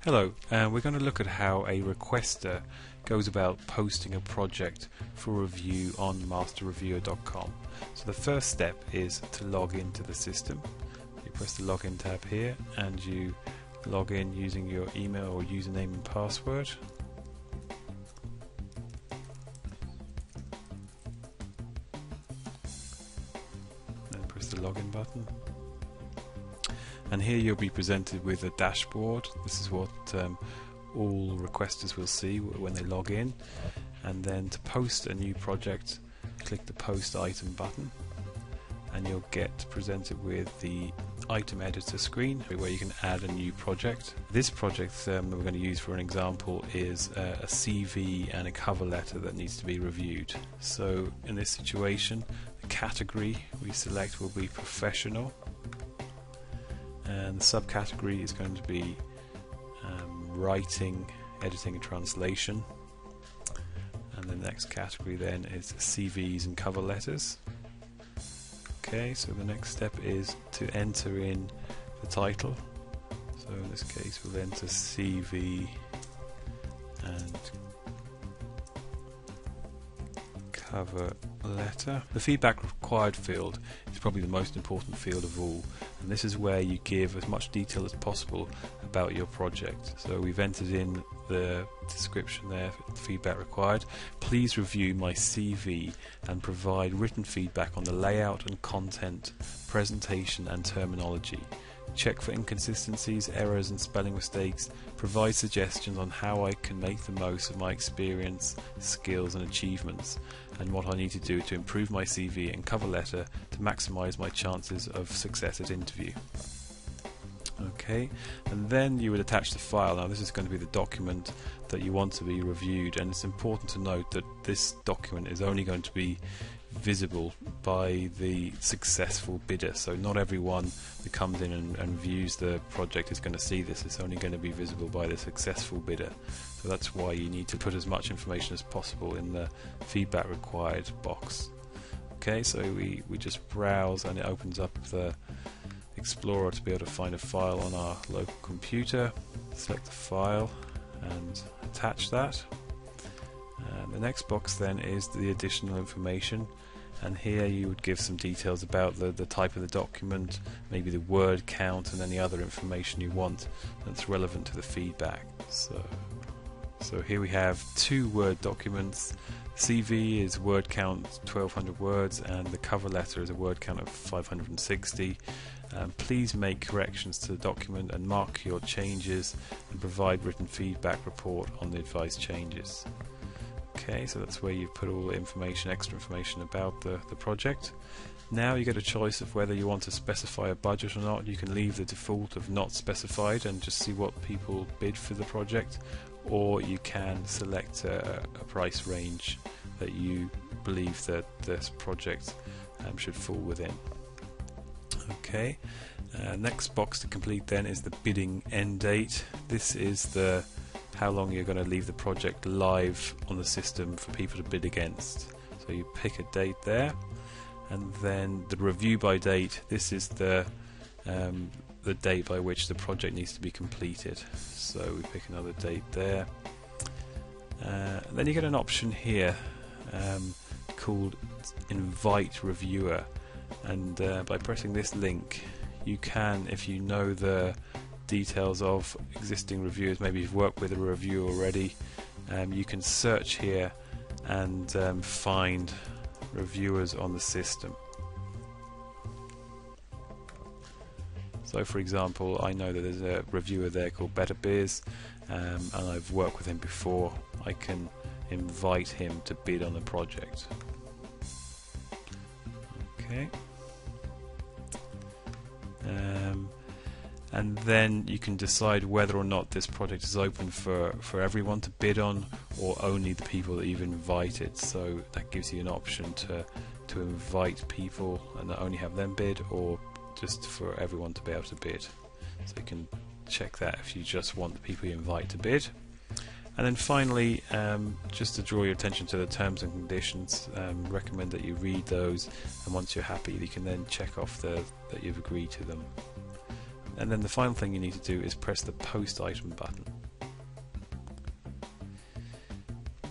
Hello, we're going to look at how a requester goes about posting a project for review on masterreviewer.com. So the first step is to log into the system. You press the login tab here and you log in using your email or username and password. Then press the login button. And here you'll be presented with a dashboard. This is what all requesters will see when they log in. And then to post a new project, click the post item button and you'll get presented with the item editor screen where you can add a new project. This project that we're going to use for an example is a CV and a cover letter that needs to be reviewed. So in this situation, the category we select will be professional, and the subcategory is going to be writing, editing and translation, and the next category then is CVs and cover letters. Okay, so the next step is to enter in the title. So in this case we'll enter CV and cover letter. The feedback required field is probably the most important field of all, and this is where you give as much detail as possible about your project. So we've entered in the description there, feedback required. Please review my CV and provide written feedback on the layout and content, presentation and terminology. Check for inconsistencies, errors and spelling mistakes. Provide suggestions on how I can make the most of my experience, skills and achievements, and what I need to do to improve my CV and cover letter to maximize my chances of success at interview. Okay, and then you would attach the file. Now this is going to be the document that you want to be reviewed, and it's important to note that this document is only going to be visible by the successful bidder. So not everyone that comes in and views the project is going to see this. It's only going to be visible by the successful bidder. So that's why you need to put as much information as possible in the feedback required box. Okay, so we just browse and it opens up the Explorer to be able to find a file on our local computer. Select the file and attach that. And the next box then is the additional information, and here you would give some details about the type of the document, maybe the word count and any other information you want that's relevant to the feedback. So here we have two Word documents. CV is word count 1200 words and the cover letter is a word count of 560. Please make corrections to the document and mark your changes and provide written feedback report on the advised changes. Okay, so that's where you've put all the information, extra information about the project. Now you get a choice of whether you want to specify a budget or not. You can leave the default of not specified and just see what people bid for the project, or you can select a price range that you believe that this project should fall within. Okay, next box to complete then is the bidding end date. This is the how long you're going to leave the project live on the system for people to bid against. So you pick a date there, and then the review by date. This is the date by which the project needs to be completed. So we pick another date there. Then you get an option here called Invite Reviewer, and by pressing this link you can, if you know the details of existing reviewers, maybe you've worked with a reviewer already, you can search here and find reviewers on the system. So for example, I know that there's a reviewer there called Better Beers, and I've worked with him before. I can invite him to bid on the project. Okay. And then you can decide whether or not this project is open for everyone to bid on, or only the people that you've invited. So that gives you an option to invite people and only have them bid, or just for everyone to be able to bid. So you can check that if you just want the people you invite to bid. And then finally, just to draw your attention to the terms and conditions, recommend that you read those, and once you're happy you can then check off that you've agreed to them. And then the final thing you need to do is press the post item button.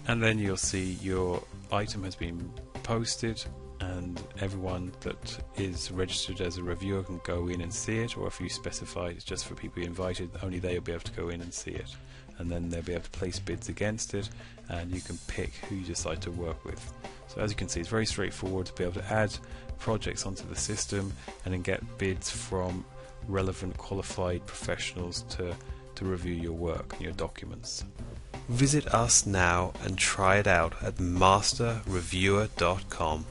and then you'll see your item has been posted, and everyone that is registered as a reviewer can go in and see it, or if you specify it's just for people invited, only they will be able to go in and see it, and then they'll be able to place bids against it, and you can pick who you decide to work with. So as you can see, it's very straightforward to be able to add projects onto the system and then get bids from relevant qualified professionals to review your work and your documents. Visit us now and try it out at masterreviewer.com.